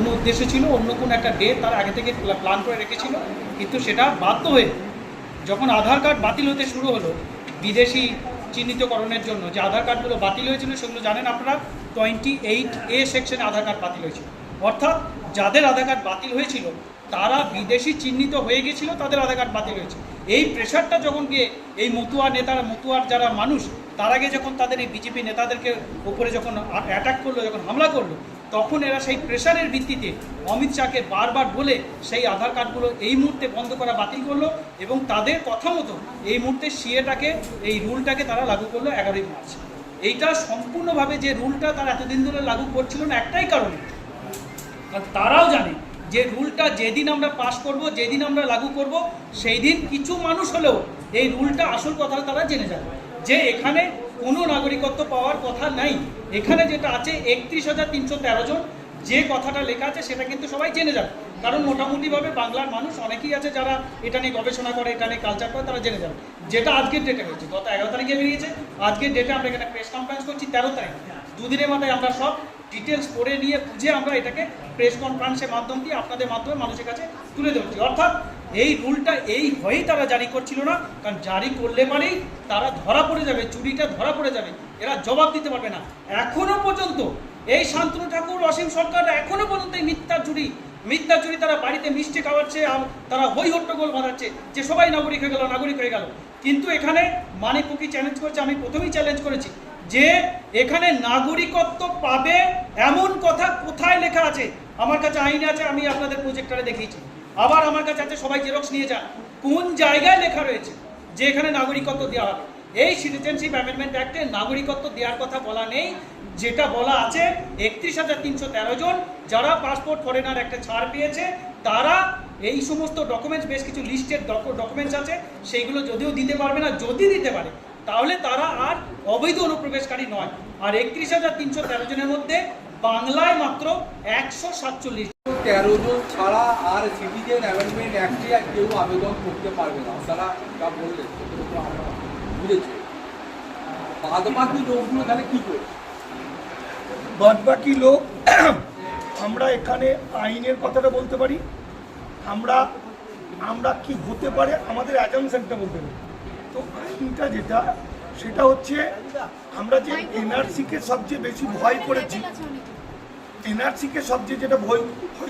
অন্য উদ্দেশ্য ছিল, অন্য কোনো একটা ডে তারা আগে থেকে প্ল্যান করে রেখেছিল, কিন্তু সেটা বাধ্য হয়ে যখন আধার কার্ড বাতিল হতে শুরু হলো বিদেশি চিহ্নিতকরণের জন্য, যে আধার কার্ডগুলো বাতিল হয়েছিল সেগুলো জানেন আপনারা 28A সেকশনে আধার কার্ড বাতিল হয়েছিল। অর্থাৎ যাদের আধার কার্ড বাতিল হয়েছিল তারা বিদেশি চিহ্নিত হয়ে গেছিল, তাদের আধার কার্ড বাতিল হয়েছে। এই প্রেশারটা যখন গিয়ে এই মতুয়ার যারা মানুষ তার আগে যখন তাদের এই বিজেপি নেতাদেরকে উপরে যখন অ্যাটাক করলো, যখন হামলা করলো, তখন এরা সেই প্রেশারের ভিত্তিতে অমিত শাহকে বারবার বলে সেই আধার কার্ডগুলো এই মুহূর্তে বন্ধ করা বাতিল করলো এবং তাদের কথা মতো এই মুহূর্তে এই রুলটাকে তারা লাগু করলো 11ই মার্চ। এইটা সম্পূর্ণভাবে যে রুলটা তারা এতদিন ধরে লাগু করছিল না একটাই কারণে, তারাও জানে যে রুলটা যেদিন আমরা পাস করব, যেদিন আমরা লাগু করব, সেই দিন কিছু মানুষ হলেও এই রুলটা আসল কথা তারা জেনে যাবে যে এখানে কোনো নাগরিকত্ব পাওয়ার কথা নাই। এখানে যেটা আছে 31,313 জন, যে কথাটা লেখা আছে সেটা কিন্তু সবাই জেনে যাবে, কারণ মোটামুটিভাবে বাংলার মানুষ অনেকেই আছে যারা এটা নিয়ে গবেষণা করে, এটা নিয়ে কালচার করে, তারা জেনে যাবে। যেটা আজকের ডেটে হয়েছে, গত 11 তারিখে বেরিয়েছে, আজকের ডেটে আমরা এখানে প্রেস কনফারেন্স করছি 13 তারিখ, দুদিনের মাথায় আমরা সব ডিটেলস পড়ে নিয়ে বুঝে আমরা এটাকে প্রেস কনফারেন্সের মাধ্যম দিয়ে আপনাদের মাধ্যমে মানুষের কাছে তুলে ধরছি। অর্থাৎ এই রুলটা এই হয়েই তারা জারি করছিল না, কারণ জারি করলে মানেই তারা ধরা পড়ে যাবে, চুরিটা ধরা পড়ে যাবে, এরা জবাব দিতে পারবে না। এখনো পর্যন্ত এই শান্তনু ঠাকুর, অসীম সরকার এখনো পর্যন্ত এই মিথ্যা চুরি তারা বাড়িতে মিষ্টি খাওয়াচ্ছে, তারা হই হট্টগোল বাঁধাচ্ছে যে সবাই নাগরিক হয়ে গেল। কিন্তু এখানে মানিকপুকি চ্যালেঞ্জ করেছে, আমি প্রথমেই চ্যালেঞ্জ করেছি যে এখানে নাগরিকত্ব পাবে এমন কথা কোথায় লেখা আছে? আমার কাছে আইন আছে, আমি আপনাদের প্রজেক্টরে দেখিয়েছি, আবার আমার কাছে আছে, সবাই জেরক্স নিয়ে যান। কোন জায়গায় লেখা রয়েছে যে এখানে নাগরিকত্ব দেওয়া হবে? এই সিটিজেনশিপ অ্যামেন্ডমেন্ট অ্যাক্টে নাগরিকত্ব দেওয়ার কথা বলা নেই। যেটা বলা আছে 31,313 জন যারা পাসপোর্ট ফরেনার একটা ছাড় পেয়েছে, তারা এই সমস্ত ডকুমেন্টস, বেশ কিছু লিস্টেড ডকুমেন্টস আছে, সেইগুলো যদিও দিতে পারবে না, যদি দিতে পারে তাহলে তারা আর অবৈধ অনুপ্রবেশকারী নয়। আর 31,313 জনের মধ্যে বাংলায় মাত্র 147। 13 জন ছাড়া আর সিটিজেন অ্যামেন্ডমেন্ট অ্যাক্টে আর কেউ আবেদন করতে পারবে না, তারা যা বললেন বুঝেছে। বাদবাকি লোকগুলো তাহলে কী করবে? বাদবাকি লোক, আমরা এখানে আইনের কথাটা বলতে পারি, আমরা কি হতে পারে আমাদের অ্যাজামশনটা বলতে পারি। তো আইনটা যেটা, সেটা হচ্ছে আমরা যে এনআরসিকে সবচেয়ে বেশি ভয় করেছি, এনআরসিকে সবচেয়ে যেটা ভয়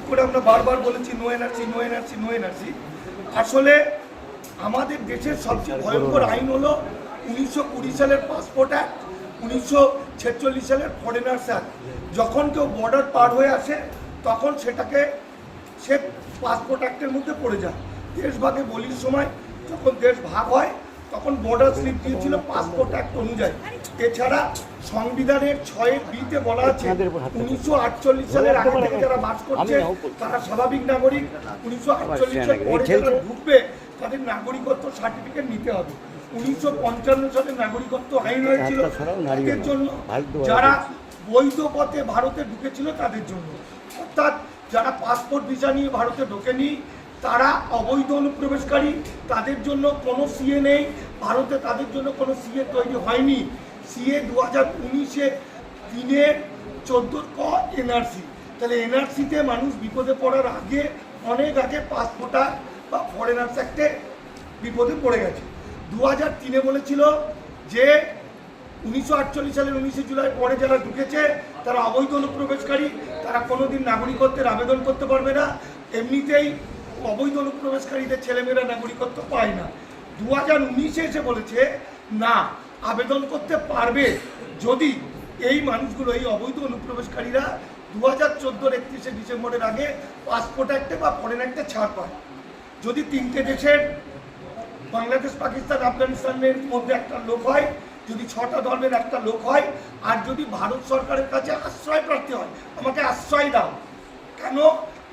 করে আমরা বারবার বলেছি no NRC, no NRC, no NRC. আসলে আমাদের দেশের সবচেয়ে ভয়ঙ্কর আইন হলো 1920 সালের পাসপোর্ট অ্যাক্ট, 1946 সালের ফরেনার্স অ্যাক্ট। যখন কেউ বর্ডার পার হয়ে আসে তখন সে পাসপোর্ট অ্যাক্টের মধ্যে পড়ে যায়। দেশভাগে বলির সময় যখন দেশ ভাগ হয় তখন বর্ডার স্লিপ দিয়েছিল পাসপোর্ট অ্যাক্ট অনুযায়ী। এছাড়া সংবিধানের 6(b)তে বলা আছে 1948 সালের আগে থেকে যারা বাস করছে তারা স্বাভাবিক নাগরিক, 1948 সালের পরে যারা ঢুকবে তাদের নাগরিকত্ব সার্টিফিকেট নিতে হবে। 1955 সালে নাগরিকত্ব আইন হয়েছিল তাদের জন্য, যারা বৈধ পথে ভারতে ঢুকেছিল তাদের জন্য। অর্থাৎ যারা পাসপোর্ট ভিসা নিয়ে ভারতে ঢোকেনি, তারা অবৈধ অনুপ্রবেশকারী, তাদের জন্য কোনো সিএ নেই ভারতে, তাদের জন্য কোনো সিএ তৈরি হয়নি। সিএ 2019-এ 3-14 ক এনআরসি। তাহলে এনআরসিতে মানুষ বিপদে পড়ার আগে, অনেক আগে পাসপোর্ট বা ফরেনার্স অ্যাক্টে বিপদে পড়ে গেছে। 2003-এ বলেছিল যে 1948 সালের 19 জুলাই পরে যারা ঢুকেছে তারা অবৈধ অনুপ্রবেশকারী, তারা কোনোদিন নাগরিকত্বের আবেদন করতে পারবে না। এমনিতেই অবৈধ অনুপ্রবেশকারীদের ছেলেমেয়েরা নাগরিকত্ব পায় না। 2019-এ এসে বলেছে না, আবেদন করতে পারবে যদি এই মানুষগুলো, এই অবৈধ অনুপ্রবেশকারীরা 2014-র 31শে ডিসেম্বরের আগে পাসপোর্ট অ্যাক্টে বা ফরেন অ্যাক্টে ছাড় পায়। যদি 3টে দেশের, বাংলাদেশ, পাকিস্তান, আফগানিস্তানের মধ্যে একটা লোক হয়, যদি 6টা ধর্মের একটা লোক হয়, আর যদি ভারত সরকারের কাছে আশ্রয় প্রার্থী হয়, আমাকে আশ্রয় দাও, কেন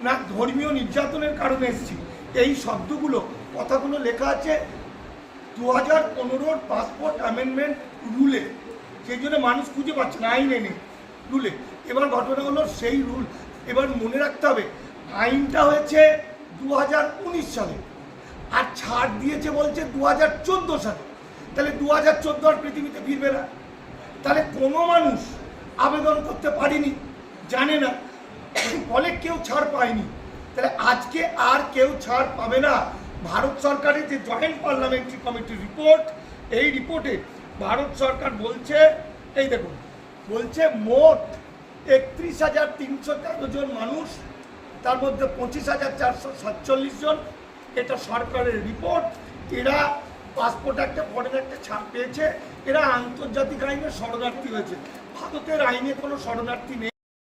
না ধর্মীয় নির্যাতনের কারণে এসেছি, এই শব্দগুলো, কথাগুলো লেখা আছে 2015-র পাসপোর্ট অ্যামেন্ডমেন্ট রুলে। সেই জন্য মানুষ খুঁজে পাচ্ছে না, আইনে নেই, রুলে। এবার ঘটনা হলো সেই রুল, এবার মনে রাখতে হবে আইনটা হয়েছে 2019 সালে, আর ছাড় দিয়েছে বলছে 2014 সালে। তাহলে 2014 আর পৃথিবীতে ফিরবে না। তাহলে কোনো মানুষ আবেদন করতে পারেনি, জানে না। ফলে কেউ ছাড় পায়নি। তাহলে আজকে আর কেউ ছাড় পাবে না। ভারত সরকারের যে জয়েন্ট পার্লামেন্টারি কমিটির রিপোর্ট, এই রিপোর্টে ভারত সরকার বলছে, এই দেখুন বলছে মোট 31,313 জন মানুষ, তার মধ্যে 25,447 জন, এটা সরকারের রিপোর্ট, এরা পাসপোর্ট একটা ফরেন একটা ছাড় পেয়েছে, এরা আন্তর্জাতিক আইনে শরণার্থী হয়েছে। ভারতের আইনে কোনো শরণার্থী নেই।